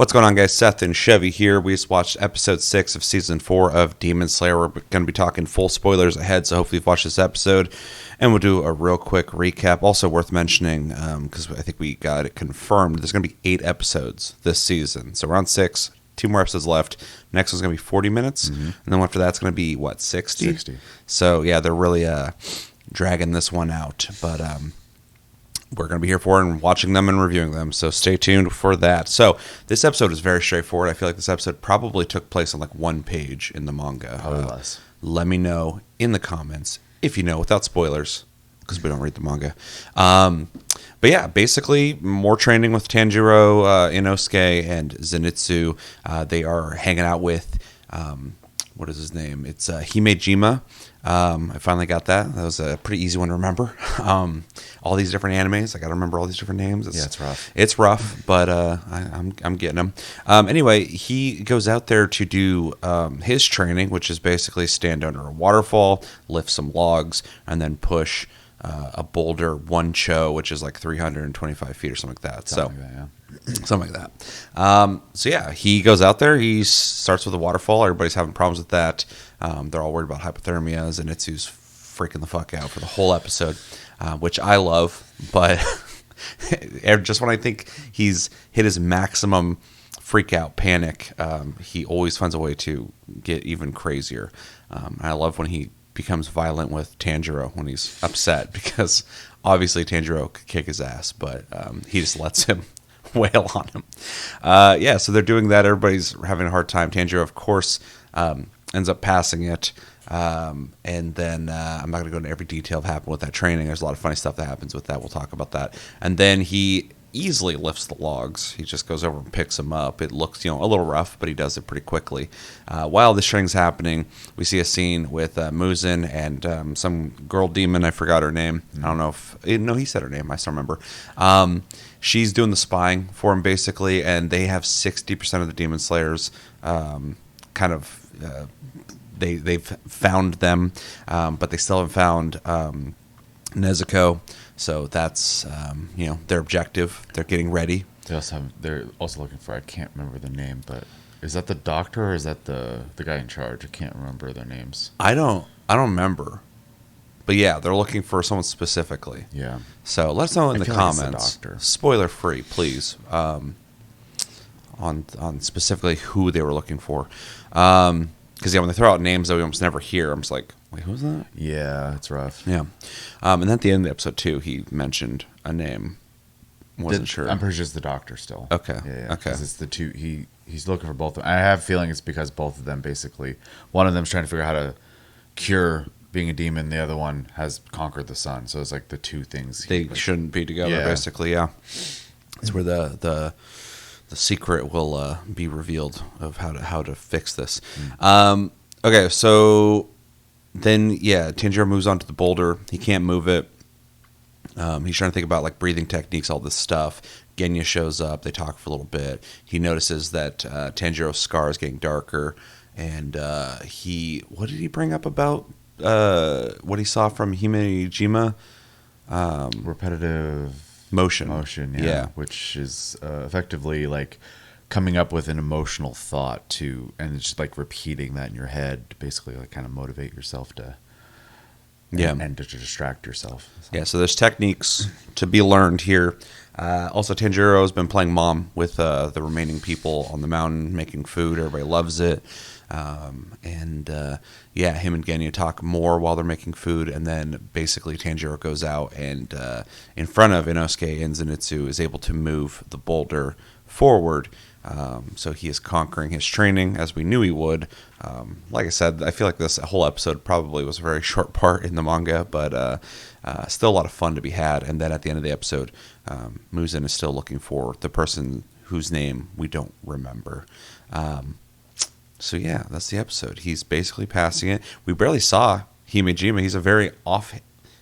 What's going on, guys? Seth and Chevy here. We just watched episode 6 of season 4 of Demon Slayer. We're going to be talking full spoilers ahead, so hopefully you've watched this episode. And we'll do a real quick recap. Also worth mentioning, because I think we got it confirmed, there's going to be 8 episodes this season. So we're on 6, 2 more episodes left. Next one's going to be 40 minutes. And then after that's going to be, 60? 60. So, yeah, they're really dragging this one out. But we're going to be here for it and watching them and reviewing them, so stay tuned for that. So this episode is very straightforward. I feel like this episode probably took place on like one page in the manga. Probably less. Let me know in the comments if you know, without spoilers, because we don't read the manga. But yeah, basically more training with Tanjiro, Inosuke, and Zenitsu. They are hanging out with, what is his name? It's Himejima. I finally got that. That was a pretty easy one to remember. All these different animes, I got to remember all these different names. It's rough. It's rough, but I'm getting them. Anyway, he goes out there to do his training, which is basically stand under a waterfall, lift some logs, and then push a boulder one cho, which is like 325 feet or something like that. Something like that. So yeah, he goes out there. He starts with a waterfall. Everybody's having problems with that. They're all worried about hypothermia. Zenitsu's freaking the fuck out for the whole episode, which I love. But just when I think he's hit his maximum freak out panic, he always finds a way to get even crazier. I love when he becomes violent with Tanjiro when he's upset, because obviously Tanjiro could kick his ass, but he just lets him wail on him. Yeah, so they're doing that. Everybody's having a hard time. Tanjiro, of course, ends up passing it. And then I'm not going to go into every detail of what happened with that training. There's a lot of funny stuff that happens with that. We'll talk about that. And then he easily lifts the logs. He just goes over and picks them up. It looks, a little rough, but he does it pretty quickly. While this training's happening, we see a scene with Muzan and some girl demon. I forgot her name. I don't know if... No, he said her name. I still remember. She's doing the spying for him, basically, and they have 60% of the demon slayers they've found them, but they still haven't found Nezuko. So that's their objective. They're getting ready. They're also looking for, I can't remember the name, but is that the doctor or is that the guy in charge? I can't remember their names. I don't remember. But yeah, they're looking for someone specifically. Yeah. So let us know in the comments. Like it's the doctor. Spoiler free, please. On specifically who they were looking for. Because when they throw out names that we almost never hear, I'm just like, wait, who's that? Yeah, it's rough. Yeah. And then at the end of the episode, too, he mentioned a name. Wasn't sure. I'm pretty sure it's the doctor still. Okay. Yeah. Okay. Because it's the two. He's looking for both of them. I have a feeling it's because both of them basically, one of them's trying to figure out how to cure being a demon. The other one has conquered the sun. So it's like the two things. They shouldn't be together, basically, yeah. It's where the secret will be revealed of how to fix this. Okay, so then Tanjiro moves on to the boulder. He can't move it. He's trying to think about like breathing techniques, all this stuff. Genya shows up. They talk for a little bit. He notices that Tanjiro's scar is getting darker, and what did he bring up about what he saw from Himejima? Repetitive motion, yeah. Which is effectively like coming up with an emotional thought and it's just like repeating that in your head to basically like kind of motivate yourself to and to distract yourself. So there's techniques to be learned here. Also, Tanjiro has been playing mom with the remaining people on the mountain, making food. Everybody loves it. Him and Genya talk more while they're making food, and then basically Tanjiro goes out and in front of Inosuke and Zenitsu is able to move the boulder forward. So he is conquering his training as we knew he would. Like I said, I feel like this whole episode probably was a very short part in the manga, but still a lot of fun to be had. And then at the end of the episode, Muzan is still looking for the person whose name we don't remember. So yeah, that's the episode. He's basically passing it. We barely saw Himejima. He's a very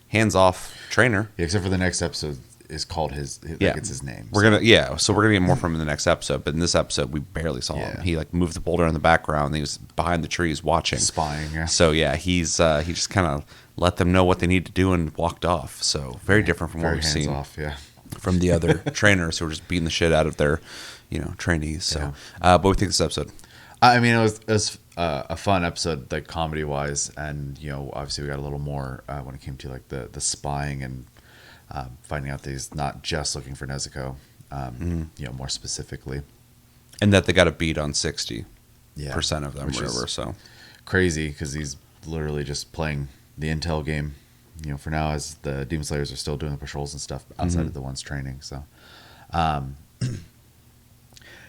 hands-off trainer. Yeah, except for the next episode is called it's his name. We're gonna get more from him in the next episode. But in this episode, we barely saw him. He like moved the boulder in the background. And he was behind the trees watching, spying. Yeah. So yeah, he just kind of let them know what they need to do and walked off. So very different from what we've seen off, from the other trainers who were just beating the shit out of their trainees. So, Yeah. but what do you think of this episode? I mean, it was a fun episode, like comedy wise, and obviously we got a little more when it came to like the spying and finding out that he's not just looking for Nezuko, more specifically. And that they got a beat on 60% Yeah, of them, which is whatever. So crazy because he's literally just playing the intel game, for now, as the Demon Slayers are still doing the patrols and stuff outside of the ones training. So,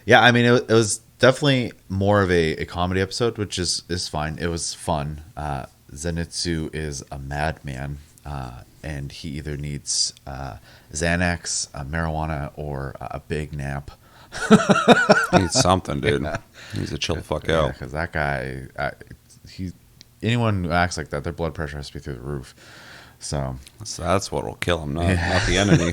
yeah, I mean, it was definitely more of a comedy episode, which is fine. It was fun. Zenitsu is a madman, and he either needs Xanax, marijuana, or a big nap. he needs something, dude. He needs to chill the fuck out. Because that guy, anyone who acts like that, their blood pressure has to be through the roof. So that's what will kill him, not the enemy.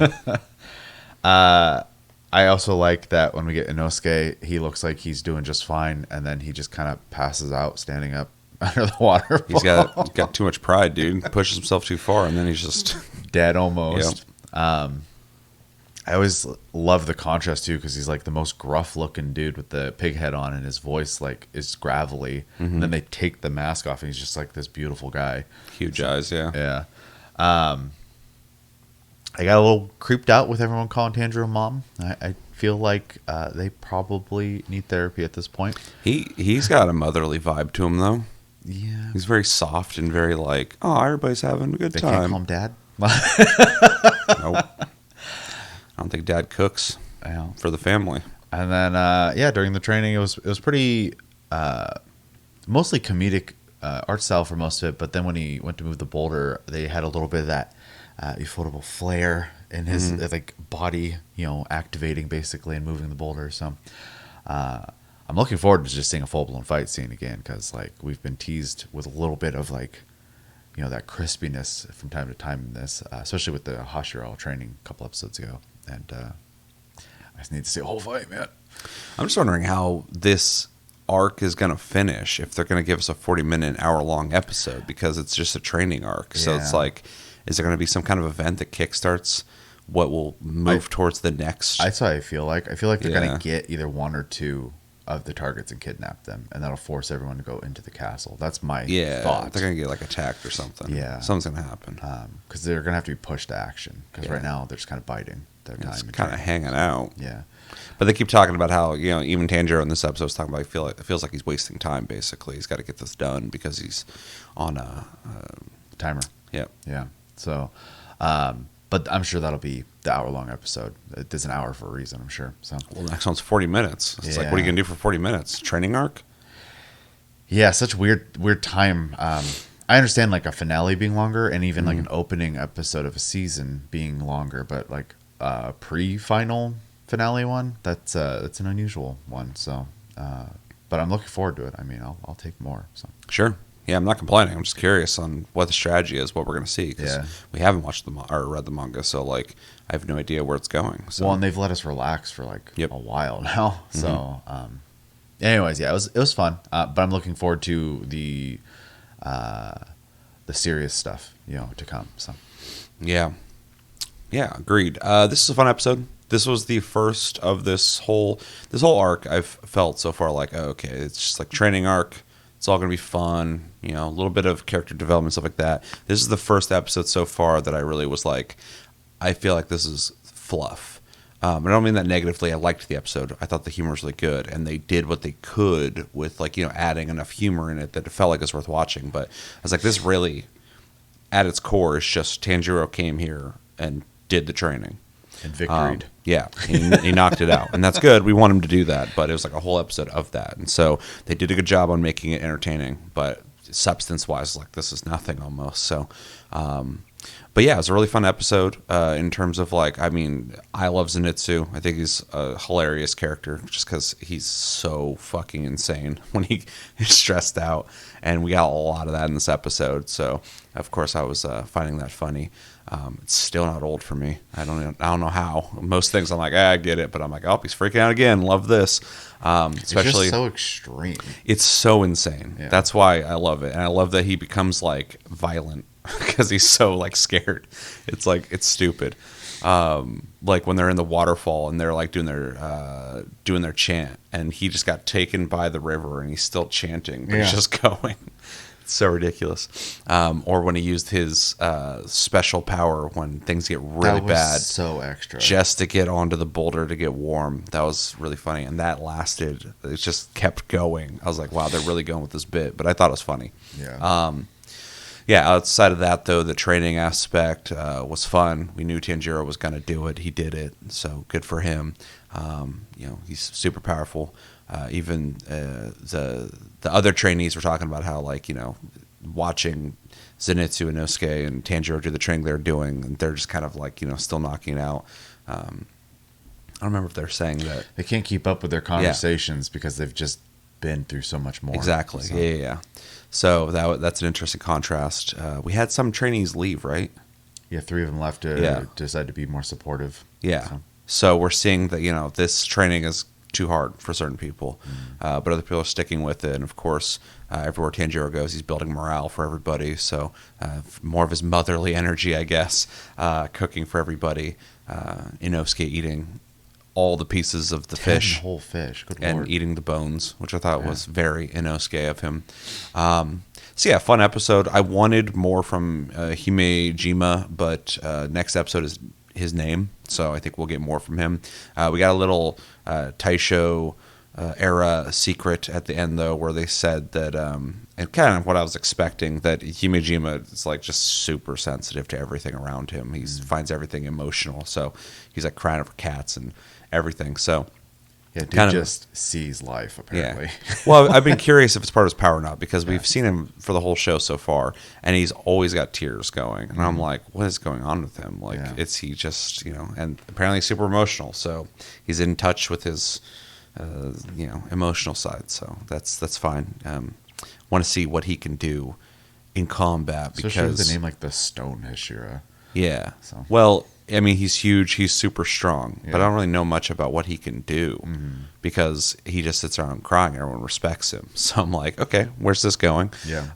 I also like that when we get Inosuke, he looks like he's doing just fine, and then he just kind of passes out standing up under the waterfall. He's got too much pride, dude. Pushes himself too far, and then he's just dead almost. Yep. I always love the contrast too, because he's like the most gruff-looking dude with the pig head on, and his voice like is gravelly. And then they take the mask off, and he's just like this beautiful guy. Huge eyes, yeah. Yeah. I got a little creeped out with everyone calling Tanjiro mom. I feel like they probably need therapy at this point. He's got a motherly vibe to him, though. Yeah. He's very soft and very like, oh, everybody's having a good They time. can't call him dad. Nope. I don't think Dad cooks for the family. And then, during the training, it was pretty mostly comedic art style for most of it. But then when he went to move the boulder, they had a little bit of that ufotable flare in his like body, activating basically and moving the boulder. So I'm looking forward to just seeing a full blown fight scene again, because like we've been teased with a little bit of like that crispiness from time to time in this, especially with the Hashirao training a couple episodes ago. And I just need to see a whole fight, man. I'm just wondering how this arc is going to finish, if they're going to give us a 40-minute, hour-long episode, because it's just a training arc. So it's like, is there going to be some kind of event that kickstarts what will move towards the next? That's what I feel like. I feel like they're going to get either one or two of the targets and kidnap them, and that'll force everyone to go into the castle. That's my thought. They're going to get like attacked or something. Yeah. Something's going to happen. Because they're going to have to be pushed to action, because right now they're just kind of biding their time. It's kind of hanging out. Yeah. But they keep talking about how, even Tanjiro in this episode is talking about, it feels like he's wasting time, basically. He's got to get this done because he's on a timer. Yep. Yeah. So, but I'm sure that'll be the hour-long episode. It is an hour for a reason, I'm sure. So, well, the next one's 40 minutes. It's like, what are you going to do for 40 minutes? Training arc? Yeah, such weird time. I understand like a finale being longer, and even like an opening episode of a season being longer, but like a pre-final finale one, that's an unusual one. So, but I'm looking forward to it. I mean, I'll take more. So sure. Yeah, I'm not complaining. I'm just curious on what the strategy is, what we're going to see, because we haven't watched or read the manga, so like I have no idea where it's going. So. Well, and they've let us relax for like a while now. So, anyways, yeah, it was fun, but I'm looking forward to the serious stuff, to come. So, yeah, agreed. This is a fun episode. This was the first of this whole arc. I've felt so far like, okay, it's just like training arc. It's all going to be fun, a little bit of character development, stuff like that. This is the first episode so far that I really was like, I feel like this is fluff. I don't mean that negatively. I liked the episode. I thought the humor was really good, and they did what they could with adding enough humor in it that it felt like it's worth watching. But I was like, this really, at its core, is just Tanjiro came here and did the training. And victoried. He knocked it out. And that's good. We want him to do that. But it was like a whole episode of that. And so they did a good job on making it entertaining. But substance-wise, like, this is nothing almost. So, but yeah, it was a really fun episode in terms of, like, I mean, I love Zenitsu. I think he's a hilarious character just because he's so fucking insane when he is stressed out. And we got a lot of that in this episode. So, of course, I was finding that funny. It's still not old for me. I don't know how. Most things I'm like, I get it, but I'm like, oh, he's freaking out again. Love this. Especially, it's just so extreme. It's so insane. Yeah. That's why I love it, and I love that he becomes like violent because he's so like scared. It's stupid. Like when they're in the waterfall and they're like doing their chant, and he just got taken by the river and he's still chanting, but he's just going. It's so ridiculous. Or when he used his special power when things get really bad, so extra, just to get onto the boulder to get warm. That was really funny, and that lasted. It just kept going. I was like, wow, they're really going with this bit, but I thought it was funny. Yeah. Yeah, outside of that, though, the training aspect was fun. We knew Tanjiro was going to do it. He did it, so good for him. He's super powerful. Even the other trainees were talking about how, like, watching Zenitsu and Inosuke and Tanjiro do the training they're doing, and they're just kind of like, still knocking it out. I don't remember if they're saying that. They can't keep up with their conversations because they've just been through so much more. Exactly. So. Yeah. So that's an interesting contrast. We had some trainees leave, right? Yeah, 3 of them left to decide to be more supportive. Yeah. So we're seeing that, this training is too hard for certain people, but other people are sticking with it. And of course, everywhere Tanjiro goes, he's building morale for everybody. So more of his motherly energy, I guess, cooking for everybody. Inosuke eating all the pieces of the fish, whole fish, good and Lord. Eating the bones, which I thought was very Inosuke of him. So yeah, fun episode. I wanted more from Himejima, but next episode is his name, so I think we'll get more from him. We got a little Taisho era secret at the end, though, where they said that, and kind of what I was expecting, that Himejima is like just super sensitive to everything around him. He finds everything emotional, so he's like crying over cats and everything. So yeah, dude just sees life, apparently. Yeah. Well, I've been curious if it's part of his power or not, because we've seen him for the whole show so far, and he's always got tears going. And I'm like, what is going on with him? Like, is he just, and apparently super emotional. So he's in touch with his, emotional side. So that's fine. Want to see what he can do in combat. Especially with the name like the Stone Hashira. Yeah. So. Well, I mean, he's huge. He's super strong, but I don't really know much about what he can do because he just sits around crying and everyone respects him. So I'm like, okay, where's this going? Yeah.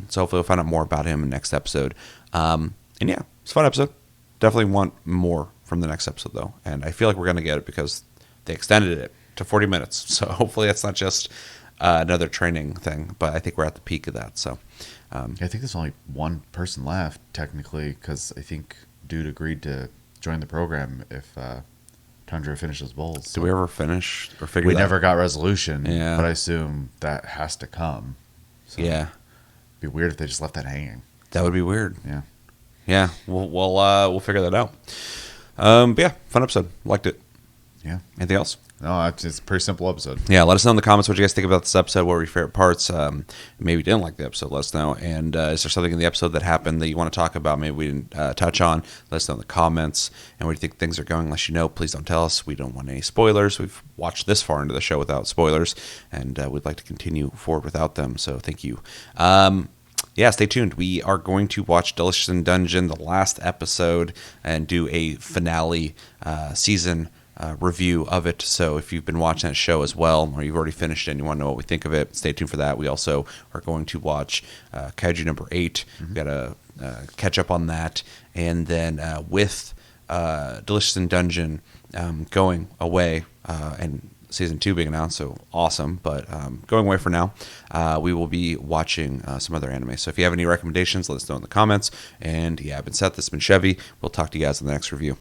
So hopefully we'll find out more about him in the next episode. And yeah, it's a fun episode. Definitely want more from the next episode, though. And I feel like we're going to get it because they extended it to 40 minutes. So hopefully it's not just another training thing, but I think we're at the peak of that. So I think there's only one person left, technically, because I think Dude agreed to join the program if Tundra finishes bowls. So. Did we ever finish or figure We that never got resolution, Yeah. but I assume that has to come. So Yeah. it'd be weird if they just left that hanging. That would be weird. Yeah. Yeah, we'll figure that out. But yeah, fun episode. Liked it. Yeah. Anything else? No, it's a pretty simple episode. Yeah, let us know in the comments what you guys think about this episode. What were your favorite parts? Maybe you didn't like the episode. Let us know. And is there something in the episode that happened that you want to talk about? Maybe we didn't touch on. Let us know in the comments. And where do you think things are going? Unless you know, please don't tell us. We don't want any spoilers. We've watched this far into the show without spoilers, and we'd like to continue forward without them. So thank you. Yeah, stay tuned. We are going to watch Delicious in Dungeon, the last episode, and do a finale season review of it. So if you've been watching that show as well, or you've already finished it and you want to know what we think of it, stay tuned for that. We also are going to watch Kaiju number 8. We've got to catch up on that. And then with Delicious in Dungeon going away and season 2 being announced, so awesome, but going away for now, we will be watching some other anime. So if you have any recommendations, let us know in the comments. And yeah, I've been Seth, this has been Chevy. We'll talk to you guys in the next review.